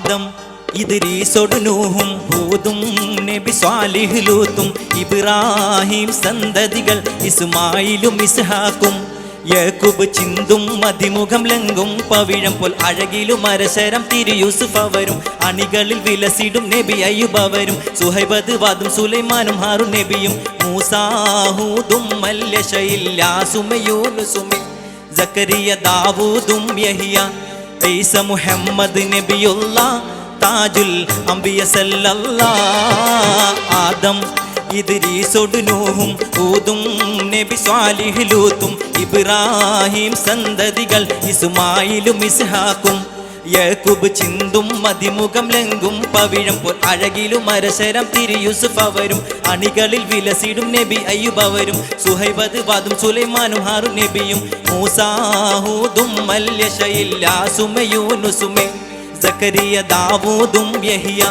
ആദം ഇദ്രീസോട് നൂഹും ഹൂദും നബി സ്വാലിഹ് ലൂത്തും ഇബ്രാഹിം സന്തതികൾ ഇസ്മായിലും ഇസ്ഹാക്കും യാക്കൂബ് ചിന്തും മതിമുഖം ലംഘും പവിഴം പോൽ അഴകിലും അരശരം തിരു യൂസുഫ് അവരും അണികളിൽ വിലസിടും നബി അയ്യൂബ് അവരും സുഹൈബത് വാദും സുലൈമാനും ഹാറൂൻ നബിയും മൂസാഹൂദും മല്യശയില്ലാസുമ യൂനുസുമി സക്കരിയ ദാവൂദും യഹിയ ഈസ മുഹമ്മദ് നബിയുള്ള താജുൽ അംബിയ സല്ലല്ലാഹ് ആദം ഇദ്രീസോട് നൂഹും ഹൂദും നബി സ്വാലിഹ് ലൂത്തും ഇബ്രാഹിം സന്തതികൾ ഇസ്മായിലും ഇസ്ഹാക്കും യാക്കൂബ് ചിന്തും മതിമുഖം ലംഘും പവിഴം പോൽ അഴകിലും അരശരം തിരു യൂസുഫ് അവരും അണികളിൽ വിലസിടും നബി അയ്യൂബ് അവരും സുഹൈബത് വാദും സുലൈമാനും ഹാറൂൻ നബിയും മൂസാഹൂദും മല്യശയില്ലാസുമ യൂനുസുമെ സക്കരിയ ദാവൂദും യഹിയ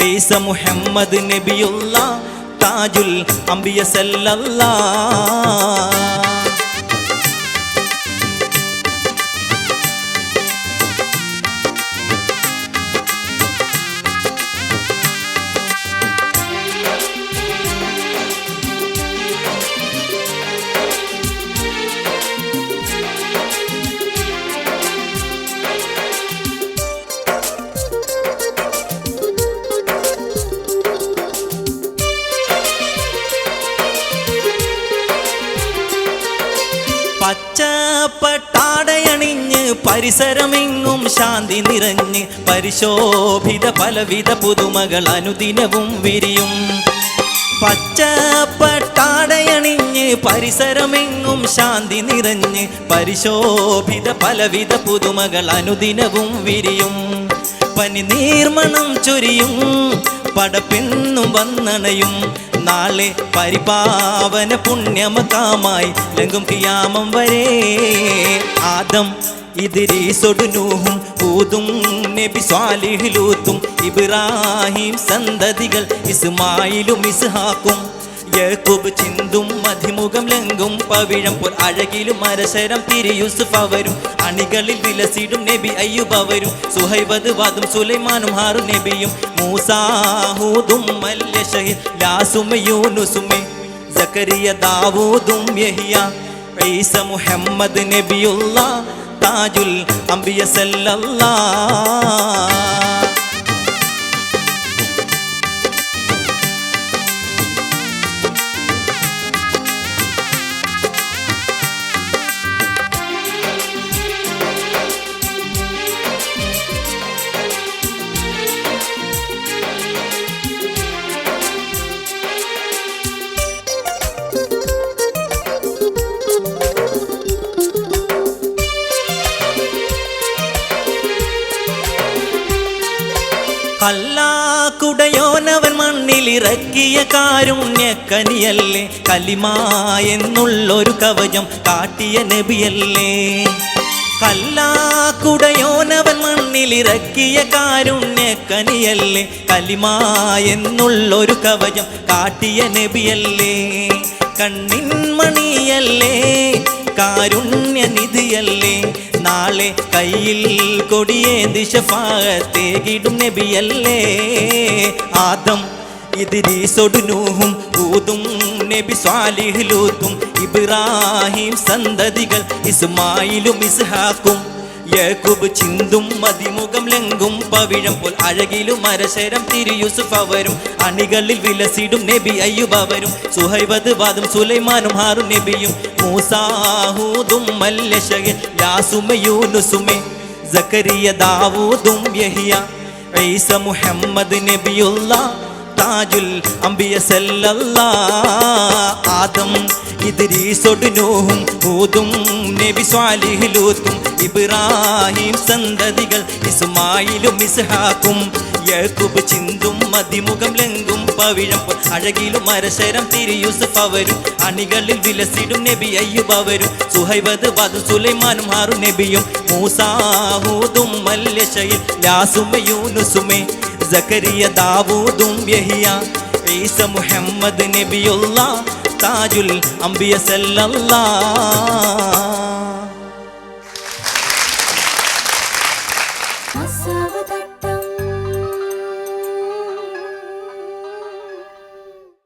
ഈസ മുഹമ്മദ് നബിയുള്ള താജുൽ അംബിയ സല്ലല്ലാഹ് പച്ചപ്പട്ടാടയണിഞ്ഞ് പരിസരമെങ്ങും ശാന്തി നിറഞ്ഞ് പരിശോഭിത പലവിധ പുതുമകൾ അനുദിനവും വിരിയും പച്ചപ്പട്ടാടയണിഞ്ഞ് പരിസരമെങ്ങും ശാന്തി നിറഞ്ഞ് പരിശോഭിത പലവിധ പുതുമകൾ അനുദിനവും വിരിയും പനി നീർമണം ചൊരിയും പടപ്പെന്നും വന്നണയും നാളെ പരിപാവന പുണ്യമകാമായി ലംഘും കിയാമം വരെ ആദം ഇദ്രീസോട് നൂഹും ഹൂദും നബി സ്വാലിഹ് ലൂത്തും ഇബ്രാഹിം സന്തതികൾ ഇസ്മായിലും ഇസ്ഹാക്കും യാക്കൂബ് ചിന്തും മതിമുഖം ലംഘും പവിഴം പോൽ അഴകിലും അരശരം തിരു യൂസുഫ് അവരും അണികളിൽ വിലസിടും നബി അയ്യൂബ് അവരും സുഹൈബത് വാദും സുലൈമാനും ഹാറൂൻ നബിയും മൂസാഹൂദും മല്യശയില്ലാസുമ യൂനുസുമെ സക്കരിയ ദാവൂദും യഹിയ ഈസ മുഹമ്മദ് നബിയുള്ള താജുൽ അംബിയ സല്ലല്ലാഹ് കല്ലാക്കുടയോനവൻ മണ്ണിലിറക്കിയ കാരുണ്യക്കനിയല്ലേ കലിമ എന്നുള്ളൊരു കവചം കാട്ടിയ നബിയല്ലേ കല്ലാക്കുടയോനവൻ മണ്ണിലിറക്കിയ കാരുണ്യക്കനിയല്ലേ കലിമ എന്നുള്ളൊരു കവചം കാട്ടിയ നബിയല്ലേ കണ്ണിൻമണിയല്ലേ കാരുണ്യനിധിയല്ലേ നാളെ കയ്യിൽ കൊടിയേന്തി ശഫാഅത്തേകിടും നബിയല്ലേ ആദം ഇദ്രീസോട് നൂഹും ഹൂദും നബി സ്വാലിഹ് ലൂത്തും ഇബ്രാഹിം സന്തതികൾ ഇസ്മായിലും ഇസ്ഹാക്കും യാക്കൂബ് ചിന്തും മതിമുഖം ലംഘും പവിഴം പോൽ അഴകിലും അരശരം തിരു യൂസുഫ് അവരും അണികളിൽ വിലസിടും നബി അയ്യൂബ് അവരും സുഹൈബത് വാദും സുലൈമാനും ഹാറൂൻ നബിയും മൂസാഹൂദും മല്യശയില്ലാസുമ യൂനുസുമെ സക്കരിയ ദാവൂദും യഹിയ ഈസ മുഹമ്മദ് നബിയുള്ള താജുൽ അംബിയ സല്ലല്ലാഹ് ആദം ഇദ്രീസോട് നൂഹും ഹൂദും നബി സ്വാലിഹ് ലൂത്തും ഇബ്രാഹിം സന്തതികൾ ഇസ്മായിലും ഇസ്ഹാക്കും യാക്കൂബ് ചിന്തും മതിമുഖം ലംഘും പവിഴം പോൽ അഴകിലും അരശരം തിരു യൂസുഫ് അവരും അണികളിൽ വിലസിടും നബി അയ്യൂബ് അവരും സുഹൈബത് വാദും സുലൈമാനും ഹാറൂൻ നബിയും മൂസാഹൂദും മല്യശയില്ലാസുമ യൂനുസുമെ സക്കരിയ ദാവൂദും യഹിയ ഈസ മുഹമ്മദ് നബിയുള്ള താജുൽ അംബിയ സല്ലല്ലാഹ്